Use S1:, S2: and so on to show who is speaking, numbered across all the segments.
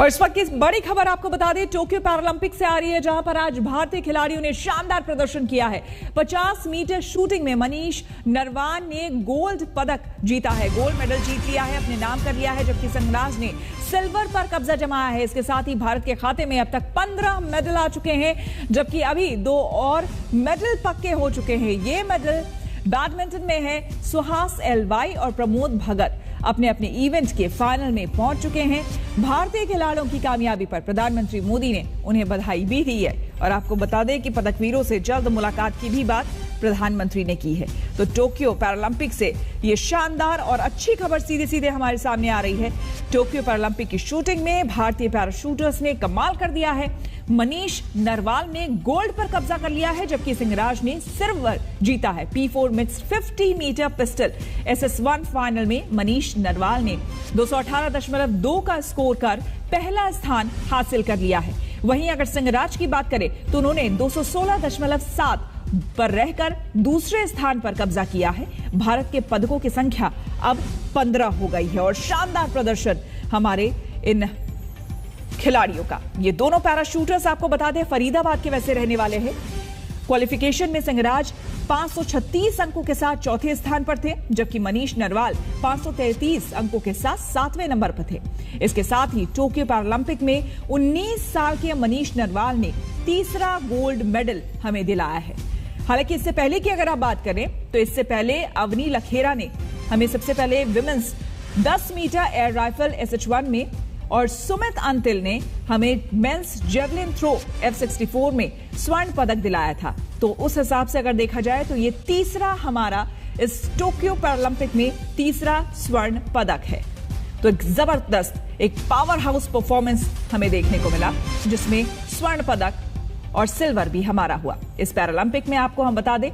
S1: और इस वक्त की बड़ी खबर आपको बता दें, टोक्यो पैरालंपिक से आ रही है, जहां पर आज भारतीय खिलाड़ियों ने शानदार प्रदर्शन किया है। 50 मीटर शूटिंग में मनीष नरवाल ने गोल्ड पदक जीता है, गोल्ड मेडल जीत लिया है, अपने नाम कर लिया है, जबकि संगराज ने सिल्वर पर कब्जा जमाया है। इसके साथ ही भारत के खाते में अब तक 15 मेडल आ चुके हैं, जबकि अभी 2 और मेडल पक्के हो चुके हैं। ये मेडल बैडमिंटन में है। सुहास एलवाई और प्रमोद भगत अपने अपने इवेंट के फाइनल में पहुंच चुके हैं। भारतीय खिलाड़ियों की कामयाबी पर प्रधानमंत्री मोदी ने उन्हें बधाई भी दी है। और आपको बता दें कि पदकवीरों से जल्द मुलाकात की भी बात प्रधानमंत्री ने की है। तो टोक्यो पैरालंपिक से ये शानदार और अच्छी खबर सीधे सीधे हमारे सामने आ रही है। टोक्यो पैरालंपिक की शूटिंग में भारतीय पैराशूटर्स ने कमाल कर दिया है। मनीष नरवाल ने गोल्ड पर कब्जा कर लिया है, जबकि संगराज ने सिल्वर जीता है। P4 mixed 50 metre pistol SS1 final में मनीष नरवाल ने 218.2 का स्कोर कर पहला स्थान हासिल कर लिया है। वहीं अगर संगराज की बात करें तो उन्होंने 216.7 पर रहकर दूसरे स्थान पर कब्जा किया है। भारत के पदकों की संख्या अब 15 हो गई है और शानदार प्रदर्शन हमारे इन खिलाड़ियों का। ये दोनों पैराशूटर्स आपको बता दें फरीदाबाद के वैसे रहने वाले हैं। क्वालिफिकेशन में संगराज 536 अंकों के साथ चौथे स्थान पर थे, जबकि मनीष नरवाल 533 अंकों के साथ 7वें नंबर पर थे। इसके साथ ही टोक्यो पैरालंपिक में 19 साल के मनीष नरवाल ने तीसरा गोल्ड मेडल हमें दिलाया है। हालांकि इससे पहले की अगर आप बात करें तो इससे पहले अवनी लखेरा ने हमें सबसे पहले women's 10 metre air rifle SH1 में और सुमित अंतिल ने हमें मेंस जेवलिन थ्रो F64 में स्वर्ण पदक दिलाया था। तो उस हिसाब से अगर देखा जाए तो ये तीसरा हमारा इस टोक्यो पैरालंपिक में तीसरा स्वर्ण पदक है। तो एक जबरदस्त एक पावर हाउस परफॉर्मेंस हमें देखने को मिला, जिसमें स्वर्ण पदक और सिल्वर भी हमारा हुआ। इस पैरालंपिक में आपको हम बता दें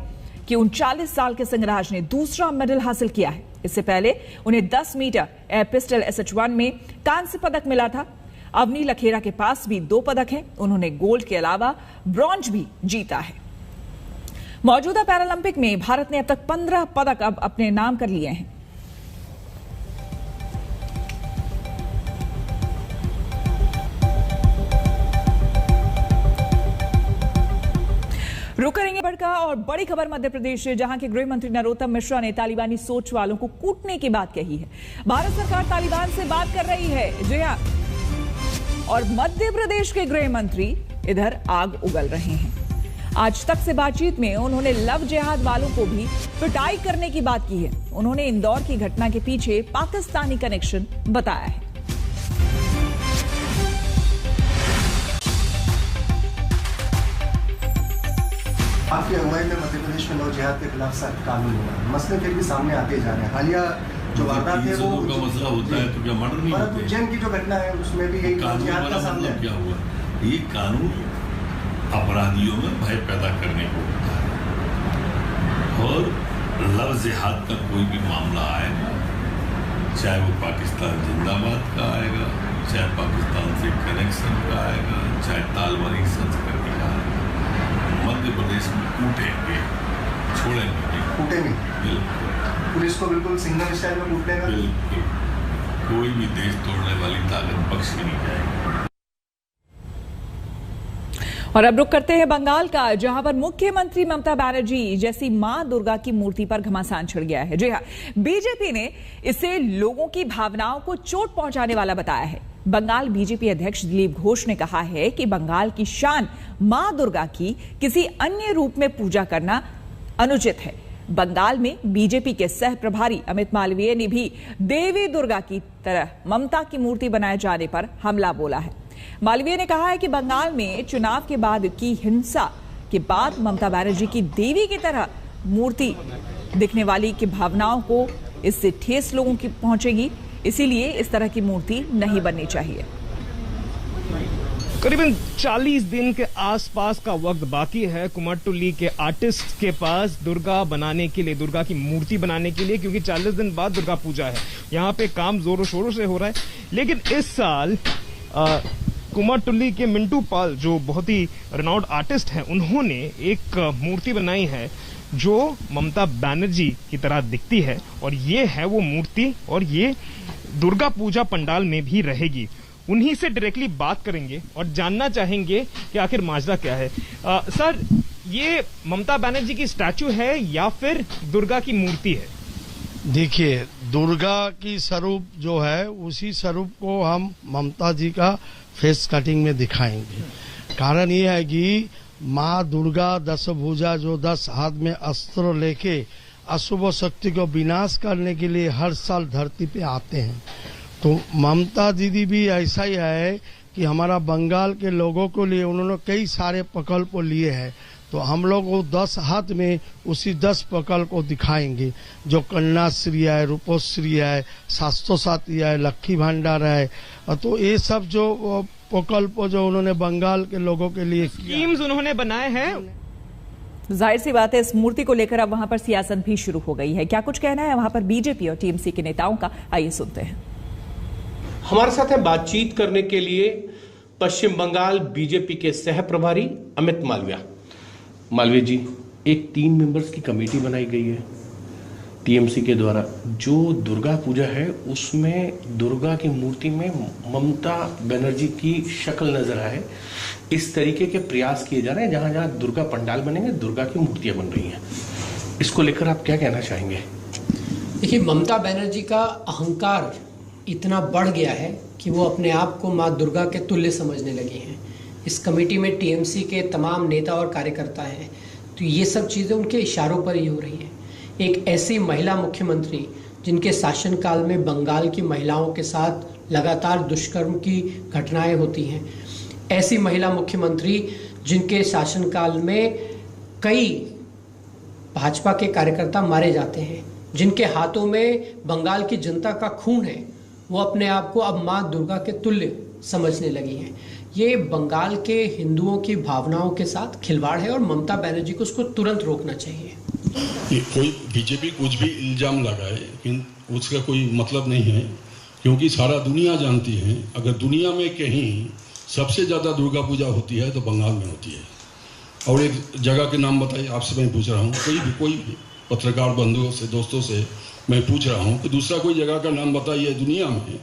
S1: कि 39 साल के संगराज ने दूसरा मेडल हासिल किया है। इससे पहले उन्हें 10 मीटर एयर पिस्टल SH1 में कांस्य पदक मिला था। अवनी लखेरा के पास भी 2 पदक हैं। उन्होंने गोल्ड के अलावा ब्रॉन्ज भी जीता है। मौजूदा पैरालंपिक में भारत ने अब तक 15 पदक अब अपने नाम कर लिए हैं। रुक करेंगे बढ़का और बड़ी खबर मध्य प्रदेश से, जहां के गृह मंत्री नरोत्तम मिश्रा ने तालिबानी सोच वालों को कूटने की बात कही है। भारत सरकार तालिबान से बात कर रही है, जी हां, और मध्य प्रदेश के गृह मंत्री इधर आग उगल रहे हैं। आज तक से बातचीत में उन्होंने लव जिहाद वालों को भी पिटाई करने की बात की है। उन्होंने इंदौर की घटना के पीछे पाकिस्तानी कनेक्शन बताया है।
S2: आपकी अगुवाई में मध्य प्रदेश में लव जिहाद के खिलाफ सख्त कानून हुआ, मसले फिर भी सामने आते जा रहे हैं। हालिया जो वारदात है वो
S3: का मसला होता है तो क्या मर्डर नहीं होते?
S2: उज्जैन की जो घटना है उसमें भी यही जिहाद का सामने
S3: क्या हुआ? ये कानून अपराधियों में भय पैदा करने को होता है। और लव जिहाद का कोई भी मामला आएगा, चाहे वो पाकिस्तान जिंदाबाद का आएगा, चाहे पाकिस्तान से कनेक्शन का आएगा, चाहे तालिबानी संस्कृति का आएगा, मध्य प्रदेश में कूटेंगे, छोड़ेंगे,
S2: कूटेंगे।
S3: बिल्कुल
S2: पुलिस को बिल्कुल सिंगल स्टाइल में कूटने का,
S3: बिल्कुल कोई भी देश तोड़ने वाली ताकत बख्शी नहीं जाएगी।
S1: और अब रुक करते हैं बंगाल का, जहां पर मुख्यमंत्री ममता बनर्जी जैसी मां दुर्गा की मूर्ति पर घमासान छिड़ गया है। जी हां, बीजेपी ने इसे लोगों की भावनाओं को चोट पहुंचाने वाला बताया है। बंगाल बीजेपी अध्यक्ष दिलीप घोष ने कहा है कि बंगाल की शान मां दुर्गा की किसी अन्य रूप में पूजा करना अनुचित है। बंगाल में बीजेपी के सह प्रभारी अमित मालवीय ने भी देवी दुर्गा की तरह ममता की मूर्ति बनाए जाने पर हमला बोला है। मालवीय ने कहा है कि बंगाल में चुनाव के बाद की हिंसा के बाद ममता बनर्जी की देवी की तरह मूर्ति दिखने वाली की भावनाओं को इससे ठेस लोगों की पहुंचेगी, इसीलिए इस तरह की मूर्ति नहीं बननी चाहिए।
S4: करीबन 40 दिन के आसपास का वक्त बाकी है कुमारटुल्ली के आर्टिस्ट के पास दुर्गा बनाने के लिए, दुर्गा की मूर्ति बनाने के लिए, क्योंकि 40 दिन बाद दुर्गा पूजा है। यहाँ पे काम जोरों शोरों से हो रहा है। लेकिन इस साल कुमारटुल्ली के मिंटू पाल, जो बहुत ही रेनाउंड आर्टिस्ट हैं, उन्होंने एक मूर्ति बनाई है जो ममता बनर्जी की तरह दिखती है। और ये है वो मूर्ति, और ये दुर्गा पूजा पंडाल में भी रहेगी। उन्हीं से डायरेक्टली बात करेंगे और जानना चाहेंगे कि आखिर माजरा क्या है। सर, ये ममता बनर्जी की स्टैचू है या फिर दुर्गा की मूर्ति है?
S5: देखिए, दुर्गा की स्वरूप जो है उसी स्वरूप को हम ममता जी का फेस कटिंग में दिखाएंगे। कारण ये है कि माँ दुर्गा 10 भुजा जो 10 हाथ में अस्त्र लेके अशुभ शक्ति को विनाश करने के लिए हर साल धरती पे आते हैं। तो ममता दीदी भी ऐसा ही है कि हमारा बंगाल के लोगों को लिए उन्होंने कई सारे प्रकल्प लिए हैं। तो हम लोग वो 10 हाथ में उसी 10 प्रकल्प को दिखाएंगे, जो कन्याश्री है, रूपोश्री है, 707 है, लक्ष्मी भंडार है। तो ये सब जो प्रकल्प जो उन्होंने बंगाल के लोगों के लिए
S4: स्कीम्स उन्होंने बनाए हैं।
S1: जाहिर सी बात है, इस मूर्ति को लेकर अब वहां पर सियासत भी शुरू हो गई है। क्या कुछ कहना है वहां पर बीजेपी और टीएमसी के नेताओं का, आइए सुनते हैं।
S6: हमारे साथ है बातचीत करने के लिए पश्चिम बंगाल बीजेपी के सह प्रभारी अमित मालविया। मालवीय जी, एक 3 मेंबर्स की कमेटी बनाई गई है टीएमसी के द्वारा। जो दुर्गा पूजा है उसमें दुर्गा की मूर्ति में ममता बनर्जी की शक्ल नजर आए, इस तरीके के प्रयास किए जा रहे हैं। जहां जहां दुर्गा पंडाल बनेंगे दुर्गा की मूर्तियां बन रही हैं। इसको लेकर आप क्या कहना चाहेंगे?
S7: देखिए, ममता बनर्जी का अहंकार इतना बढ़ गया है कि वो अपने आप को माँ दुर्गा के तुल्य समझने लगे हैं। इस कमेटी में टीएमसी के तमाम नेता और कार्यकर्ता हैं, तो ये सब चीज़ें उनके इशारों पर ही हो रही हैं। एक ऐसी महिला मुख्यमंत्री जिनके शासनकाल में बंगाल की महिलाओं के साथ लगातार दुष्कर्म की घटनाएं होती हैं, ऐसी महिला मुख्यमंत्री जिनके शासनकाल में कई भाजपा के कार्यकर्ता मारे जाते हैं, जिनके हाथों में बंगाल की जनता का खून है, वो अपने आप को अब माँ दुर्गा के तुल्य समझने लगी हैं। ये बंगाल के हिंदुओं की भावनाओं के साथ खिलवाड़ है और ममता बनर्जी को उसको तुरंत रोकना चाहिए।
S8: कोई बीजेपी कुछ भी इल्जाम लगाए लेकिन उसका कोई मतलब नहीं है, क्योंकि सारा दुनिया जानती है अगर दुनिया में कहीं सबसे ज़्यादा दुर्गा पूजा होती है तो बंगाल में होती है। और एक जगह के नाम बताइए, आपसे मैं पूछ रहा हूँ, कोई भी पत्रकार बंधुओं से, दोस्तों से मैं पूछ रहा हूँ कि दूसरा कोई जगह का नाम बताइए दुनिया में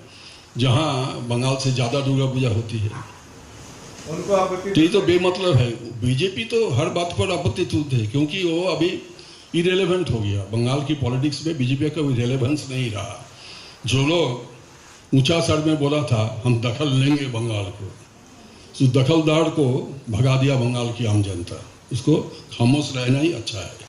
S8: जहाँ बंगाल से ज़्यादा दुर्गा पूजा होती है। तो ये तो बेमतलब है। बीजेपी तो हर बात पर आपत्ति तुलते है, क्योंकि वो अभी इरेलेवेंट हो गया। बंगाल की पॉलिटिक्स में बीजेपी का कोई रेलेवेंस नहीं रहा। जो लोग ऊंचा सर में बोला था हम दखल लेंगे बंगाल को, तो दखलदार को भगा दिया बंगाल की आम जनता। उसको खामोश रहना ही अच्छा है।